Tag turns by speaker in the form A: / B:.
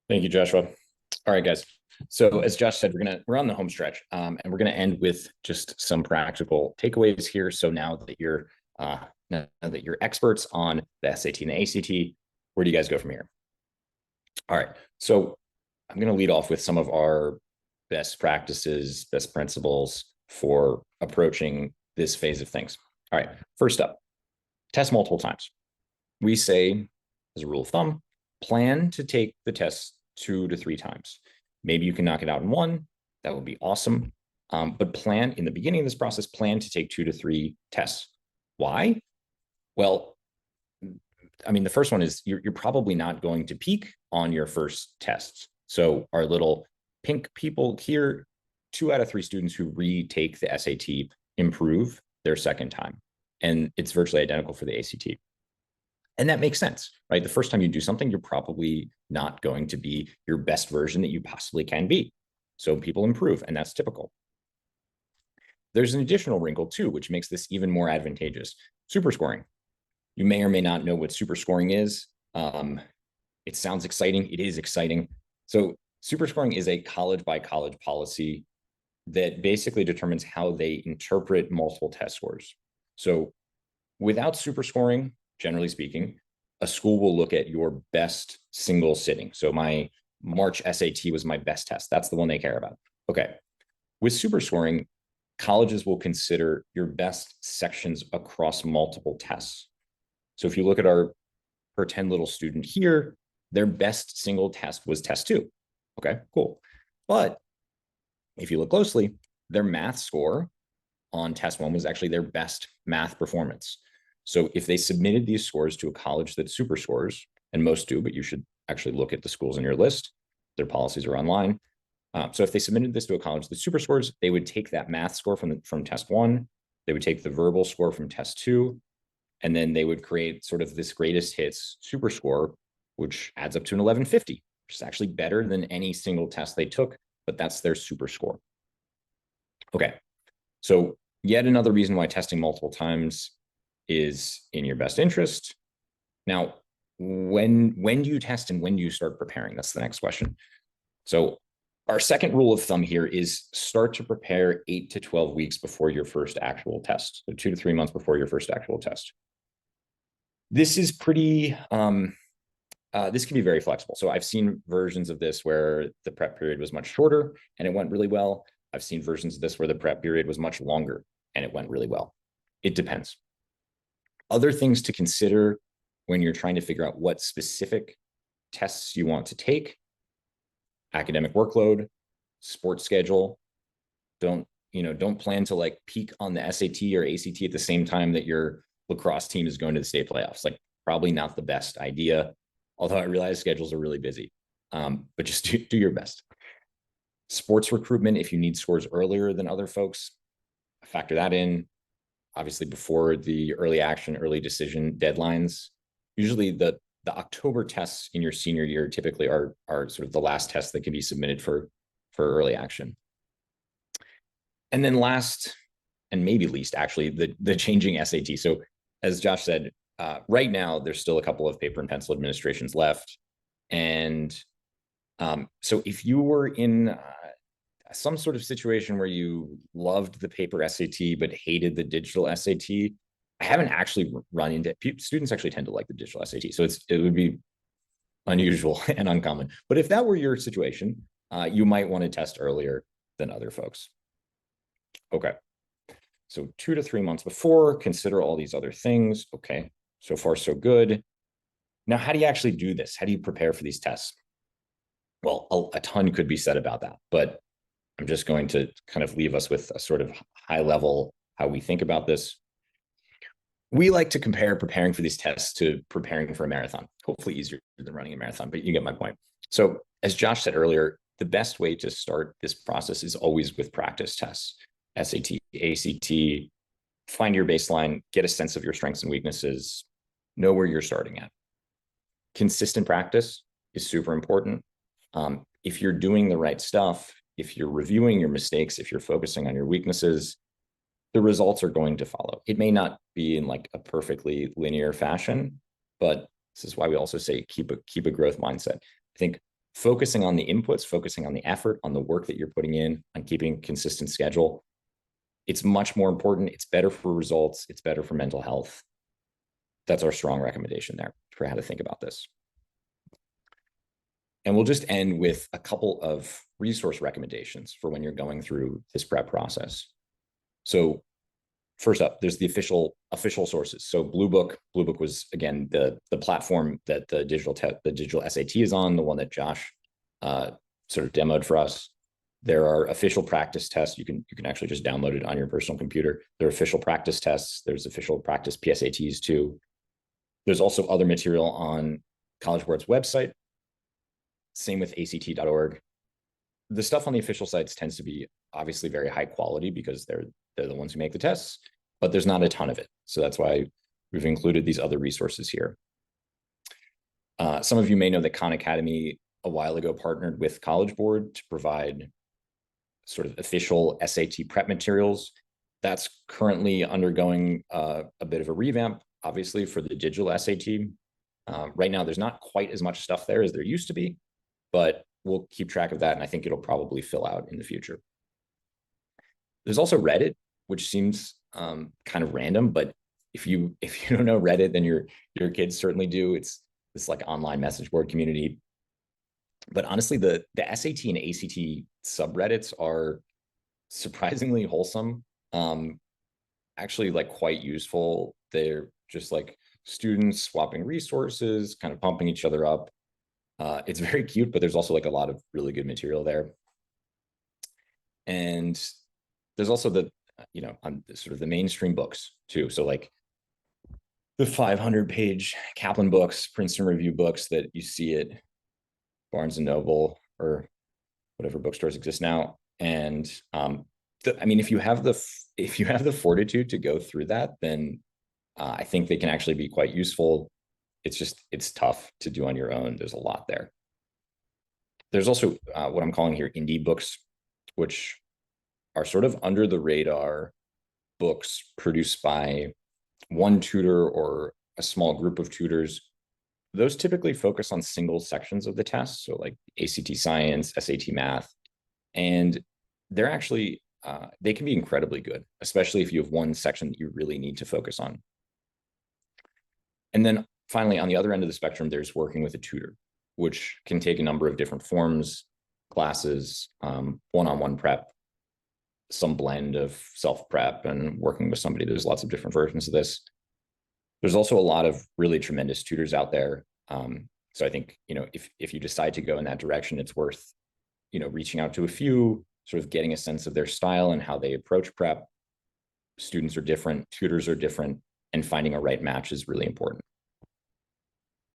A: Thank you, Joshua. All right, guys. So as Josh said, we're on the home stretch, and we're gonna end with just some practical takeaways here. So now that you're experts on the SAT and the ACT, where do you guys go from here? All right. So I'm gonna lead off with some of our best practices, best principles for approaching this phase of things. All right. First up, test multiple times. We say, as a rule of thumb, plan to take the test 2 to 3 times. Maybe you can knock it out in one. That would be awesome. But plan in the beginning of this process, plan to take 2 to 3 tests. Why? Well, I mean, the first one is you're probably not going to peak on your first tests. So our little pink people here, 2 out of 3 students who retake the SAT improve their second time. And it's virtually identical for the ACT. And that makes sense, right? The first time you do something, you're probably not going to be your best version that you possibly can be. So people improve, and that's typical. There's an additional wrinkle too, which makes this even more advantageous. Super scoring. You may or may not know what super scoring is. It sounds exciting. It is exciting. So super scoring is a college by college policy that basically determines how they interpret multiple test scores. So without super scoring, generally speaking, a school will look at your best single sitting. So my March SAT was my best test. That's the one they care about. Okay. With super scoring, colleges will consider your best sections across multiple tests. So if you look at our pretend little student here, their best single test was test 2. Okay, cool. But if you look closely, their math score on test 1 was actually their best math performance. So if they submitted these scores to a college that super scores, and most do, but you should actually look at the schools in your list, their policies are online. So if they submitted this to a college that super scores, they would take that math score from test 1, they would take the verbal score from test 2, and then they would create sort of this greatest hits super score, which adds up to an 1150, which is actually better than any single test they took, but that's their super score. Okay, so yet another reason why testing multiple times is in your best interest. Now, when do you test and when do you start preparing? That's the next question. So our second rule of thumb here is start to prepare 8 to 12 weeks before your first actual test. So 2 to 3 months before your first actual test. This is pretty, this can be very flexible. So I've seen versions of this where the prep period was much shorter and it went really well. I've seen versions of this where the prep period was much longer and it went really well. It depends. Other things to consider when you're trying to figure out what specific tests you want to take: academic workload, sports schedule. Don't plan to like peak on the SAT or ACT at the same time that your lacrosse team is going to the state playoffs. Like, probably not the best idea. Although I realize schedules are really busy, but just do your best. Sports recruitment, if you need scores earlier than other folks, factor that in. Obviously, before the early action, early decision deadlines. Usually the October tests in your senior year typically are sort of the last tests that can be submitted for early action. And then last, and maybe least, actually, the changing SAT. So as Josh said, right now, there's still a couple of paper and pencil administrations left. And so if you were in some sort of situation where you loved the paper SAT but hated the digital SAT, I haven't actually run into students actually tend to like the digital SAT. So it would be unusual and uncommon. But if that were your situation, you might want to test earlier than other folks. Okay. So 2 to 3 months before, consider all these other things. Okay. So far, so good. Now, how do you actually do this? How do you prepare for these tests? Well, a ton could be said about that, but I'm just going to kind of leave us with a sort of high level how we think about this. We like to compare preparing for these tests to preparing for a marathon. Hopefully easier than running a marathon, but you get my point. So as Josh said earlier, the best way to start this process is always with practice tests. SAT, ACT, find your baseline, get a sense of your strengths and weaknesses, know where you're starting at. Consistent practice is super important. If you're doing the right stuff, if you're reviewing your mistakes, if you're focusing on your weaknesses, the results are going to follow. It may not be in like a perfectly linear fashion, but this is why we also say keep a growth mindset. I think focusing on the inputs, focusing on the effort, on the work that you're putting in, on keeping a consistent schedule, it's much more important. It's better for results. It's better for mental health. That's our strong recommendation there for how to think about this. And we'll just end with a couple of resource recommendations for when you're going through this prep process. So first up, there's the official sources. So Bluebook was, again, the platform that the digital SAT is on, the one that Josh sort of demoed for us. There are official practice tests. You can actually just download it on your personal computer. There are official practice tests. There's official practice PSATs too. There's also other material on College Board's website. Same with ACT.org. The stuff on the official sites tends to be obviously very high quality because they're the ones who make the tests, but there's not a ton of it. So that's why we've included these other resources here. Some of you may know that Khan Academy a while ago partnered with College Board to provide sort of official SAT prep materials. That's currently undergoing a bit of a revamp, obviously, for the digital SAT. Right now, there's not quite as much stuff there as there used to be, but we'll keep track of that, and I think it'll probably fill out in the future. There's also Reddit, which seems kind of random, but if you don't know Reddit, then your kids certainly do. It's this like online message board community. But honestly, the SAT and ACT subreddits are surprisingly wholesome, actually like quite useful. They're just like students swapping resources, kind of pumping each other up. It's very cute, but there's also like a lot of really good material there. And there's also the, on sort of the mainstream books too. So like the 500-page Kaplan books, Princeton Review books that you see at Barnes and Noble or whatever bookstores exist now. And I mean, if you have the fortitude to go through that, then I think they can actually be quite useful. It's tough to do on your own. There's a lot there. There's also what I'm calling here indie books, which are sort of under the radar books produced by one tutor or a small group of tutors. Those typically focus on single sections of the test, so like ACT Science, SAT Math, and they're actually, they can be incredibly good, especially if you have one section that you really need to focus on. And then finally, on the other end of the spectrum, there's working with a tutor, which can take a number of different forms, classes, one-on-one prep, some blend of self-prep and working with somebody. There's lots of different versions of this. There's also a lot of really tremendous tutors out there. So I think, if you decide to go in that direction, it's worth, reaching out to a few, sort of getting a sense of their style and how they approach prep. Students are different, tutors are different, and finding a right match is really important.